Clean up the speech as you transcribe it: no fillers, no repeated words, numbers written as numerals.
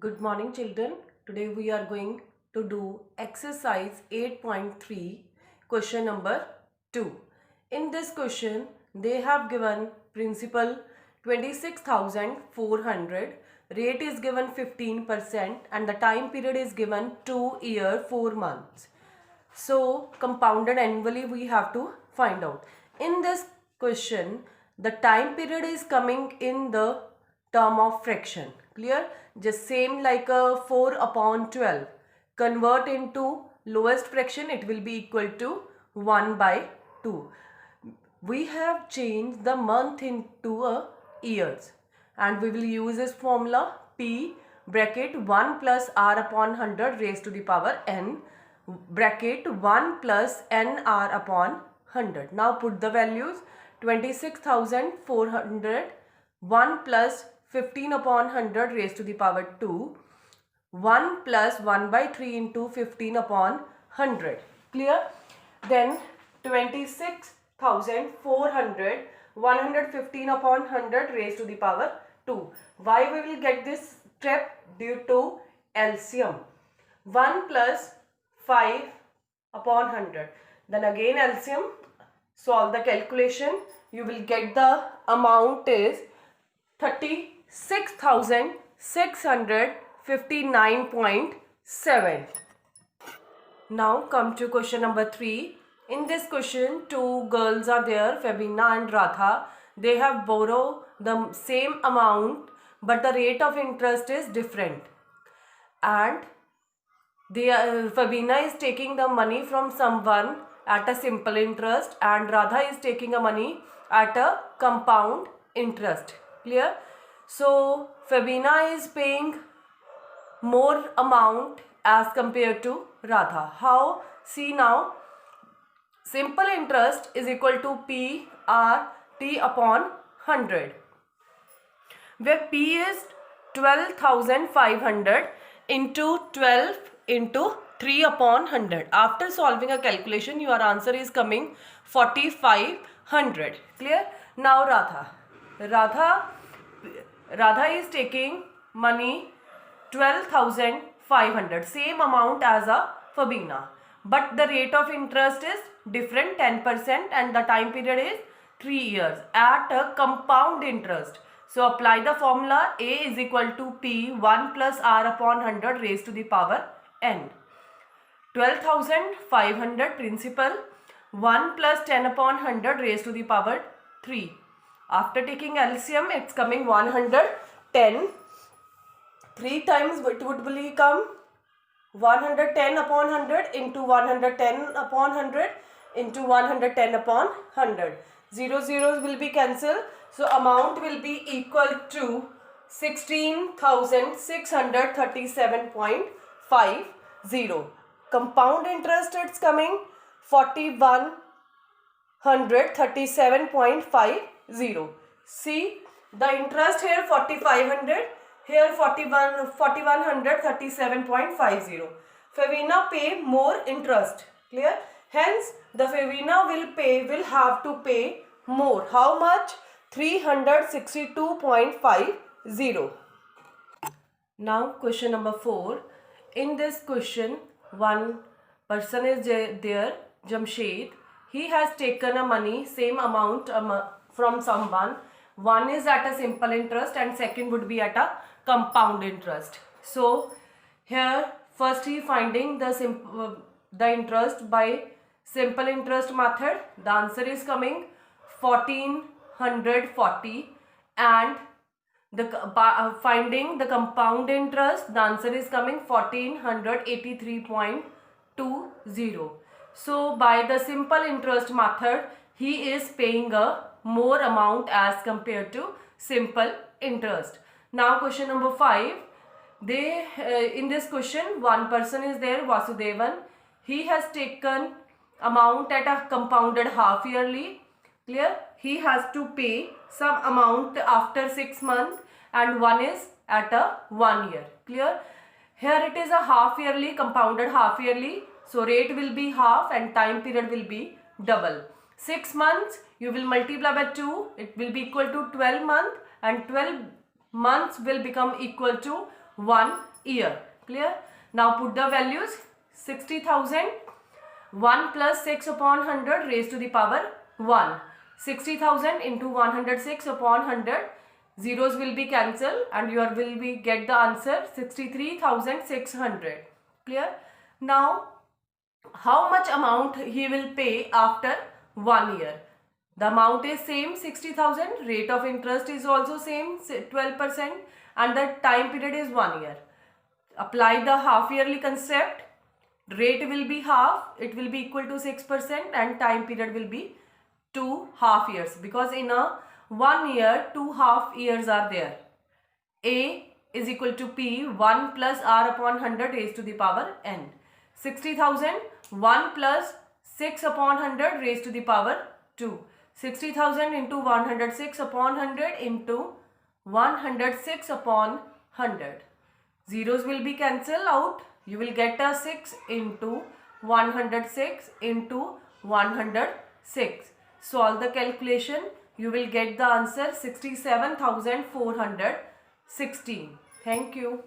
Good morning, children. Today we are going to do exercise 8.3, question number 2. In this question, they have given principal 26,400, rate is given 15%, and the time period is given 2 years 4 months. So, compounded annually we have to find out. In this question, the time period is coming in the term of fraction. Clear? Just same like a 4 upon 12. Convert into lowest fraction, it will be equal to 1 by 2. We have changed the month into a years, and we will use this formula P bracket 1 plus r upon 100 raised to the power n bracket 1 plus n r upon 100. Now put the values. 26,400, 1 plus 15 upon 100 raised to the power 2, 1 plus 1 by 3 into 15 upon 100. Clear? Then 26,400, 115 upon 100 raised to the power 2. Why we will get this step? Due to LCM. 1 plus 5 upon 100. Then again LCM. Solve the calculation. You will get the amount is 36,659.7. Now come to question number 3. In this question, two girls are there, Fabina and Radha. They have borrowed the same amount, but the rate of interest is different. And Fabina is taking the money from someone at a simple interest, and Radha is taking the money at a compound interest. Clear? So Fabina is paying more amount as compared to Radha. How? See now, simple interest is equal to P R T upon 100, where P is 12,500 into 12 into 3 upon 100. After solving a calculation, your answer is coming 4,500. Clear? Now Radha is taking money 12,500, same amount as a Fabina, but the rate of interest is different, 10%, and the time period is 3 years at a compound interest. So apply the formula. A is equal to P 1 plus R upon 100 raised to the power n. 12,500 principal, 1 plus 10 upon 100 raised to the power 3. After taking LCM, it's coming 110. 3 times it would become 110 upon 100 into 110 upon 100 into 110 upon 100. 0 zeros will be cancelled. So amount will be equal to 16,637.50. Compound interest, it's coming 4,137.50. See, the interest here 4,500, here 4,137.50. Fabina pay more interest. Clear? Hence, the Fabina will have to pay more. How much? 362.50. Now question number 4. In this question, one person is there, Jamshed. He has taken a money, same amount from someone. One is at a simple interest and second would be at a compound interest. So here first he finding the interest by simple interest method. The answer is coming 1,440, and finding the compound interest, the answer is coming 1,483.20. So by the simple interest method, he is paying a more amount as compared to simple interest. Now question number 5. In this question, one person is there, Vasudevan. He has taken amount at a compounded half yearly. Clear? He has to pay some amount after 6 months, and one is at a 1 year. Clear? Here it is a half yearly, compounded half yearly. So rate will be half and time period will be double. 6 months you will multiply by 2. It will be equal to 12 months, and 12 months will become equal to 1 year. Clear? Now put the values. 60,000, 1 plus 6 upon 100 raised to the power 1. 60,000 into 106 upon 100. Zeros will be cancelled and you will be get the answer 63,600. Clear? Now how much amount he will pay after 1 year? The amount is same 60,000, rate of interest is also same 12% and the time period is 1 year. Apply the half yearly concept, rate will be half, it will be equal to 6% and time period will be 2 half years, because in a 1 year 2 half years are there. A is equal to P 1 plus R upon 100 raised to the power n. 60,000 1 plus 6 upon 100 raised to the power 2. 60,000 into 106 upon 100 into 106 upon 100. Zeros will be cancelled out. You will get a 6 into 106 into 106. Solve the calculation. You will get the answer 67,416. Thank you.